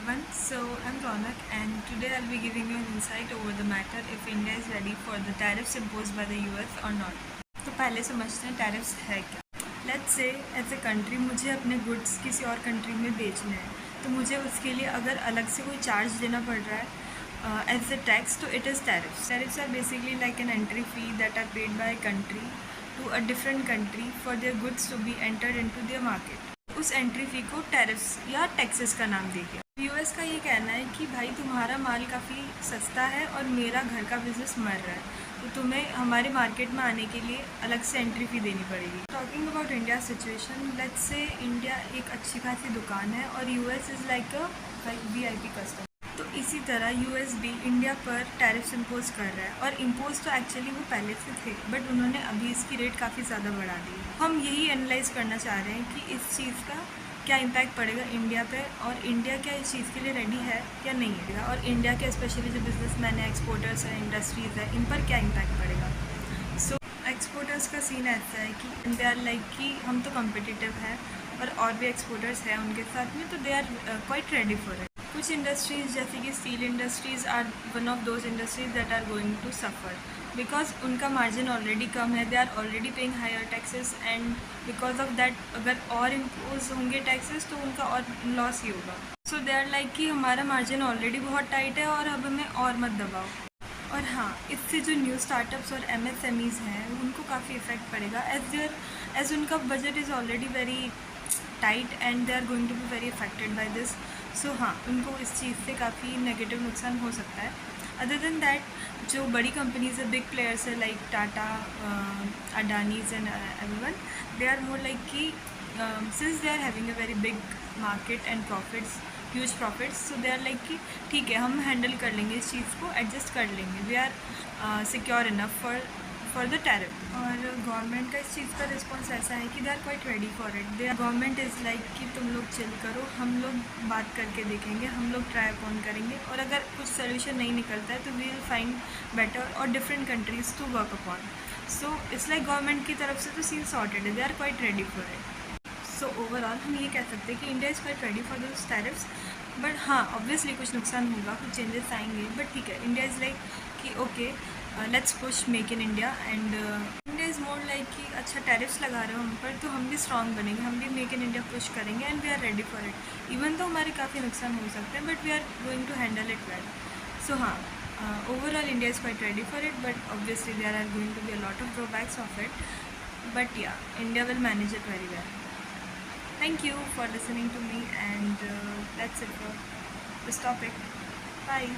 everyone. So I'm Ronak and today I'll be giving you an insight over the matter if India is ready for the tariffs imposed by the US or not. तो पहले समझते हैं tariffs है क्या. Let's say as a country मुझे अपने goods किसी और कंट्री में बेचने हैं, तो मुझे उसके लिए अगर अलग से कोई चार्ज देना पड़ रहा है एज ए टैक्स, तो it is tariffs. Tariffs are basically like an entry fee that are paid by country to a different country for their goods to be entered into their market. उस entry fee को tariffs या taxes का नाम दे दिया. US का ये कहना है कि भाई तुम्हारा माल काफ़ी सस्ता है और मेरा घर का बिजनेस मर रहा है, तो तुम्हें हमारे मार्केट में आने के लिए अलग से एंट्री फ़ी देनी पड़ेगी. Talking about India situation, let's say India एक अच्छी खासी दुकान है और US is like VIP customer. तो इसी तरह यूएस भी इंडिया पर टैरिफ्स इम्पोज कर रहा है, और इम्पोज तो एक्चुअली वो पहले से थे, बट उन्होंने अभी इसकी रेट काफ़ी ज़्यादा बढ़ा दी है. हम यही एनालाइज करना चाह रहे हैं कि इस चीज़ का क्या इम्पैक्ट पड़ेगा इंडिया पे, और इंडिया क्या इस चीज़ के लिए रेडी है या नहीं है, और इंडिया के स्पेशली जो बिजनेसमैन है, एक्सपोर्टर्स हैं, इंडस्ट्रीज़ है, इन पर क्या इम्पैक्ट पड़ेगा. सो एक्सपोर्टर्स का सीन ऐसा है कि दे आर लाइक कि हम तो कम्पिटिटिव हैं और भी एक्सपोर्टर्स हैं उनके साथ में, तो they are quite ready for it. कुछ इंडस्ट्रीज़ जैसे कि steel industries are one of those industries that are going to suffer because उनका मार्जिन ऑलरेडी कम है. They are already paying higher taxes and because of that अगर और impose होंगे taxes तो उनका और लॉस ही होगा. सो दे आर लाइक कि हमारा मार्जिन ऑलरेडी बहुत टाइट है और अब हमें और मत दबाओ. और हाँ, इससे जो न्यू स्टार्टअप्स और MSMEs हैं उनको काफ़ी इफ़ेक्ट पड़ेगा एज उनका budget is already very tight and they are going to be very affected by this. So हाँ, उनको इस चीज़ से काफ़ी नेगेटिव नुकसान हो सकता है. अदर देन दैट, जो बड़ी कंपनीज है, बिग प्लेयर्स है like Tata, Adanis and everyone, they are more like कि since they are having a very big market and profits, huge profits, so they are like कि ठीक है, हम हैंडल कर लेंगे इस चीज़ को, एडजस्ट कर लेंगे, we are secure enough for the tariff. और गवर्नमेंट का इस चीज़ का रिस्पॉन्स ऐसा है कि they are quite ready for it. The government is like कि तुम लोग चिल करो, हम लोग बात करके देखेंगे, हम लोग ट्राई ऑन करेंगे, और अगर कुछ सोल्यूशन नहीं निकलता है तो वी विल फाइंड बेटर और different countries to work upon. So it's like government की तरफ से तो सीन सॉर्टेड है, they are quite ready for it. So overall हम ये कह सकते हैं कि India is quite ready for those tariffs. But हाँ, ऑब्वियसली कुछ नुकसान होगा, कुछ चेंजेस आएंगे, बट ठीक है, इंडिया इज़ लाइक कि okay, let's push make in India. And India is more like कि अच्छा टैरिफ्स लगा रहे हो हम पर, तो हम भी स्ट्रॉन्ग बनेंगे, हम भी मेक इन इंडिया पुश करेंगे and we are ready for it. Even तो हमारे काफ़ी नुकसान हो सकते हैं, but we are going to handle it well. So हाँ, overall India is quite ready for it, but obviously there are going to be a lot of drawbacks of it, but ya, India will manage it very well. Thank you for listening to me, and that's it for this topic. Bye.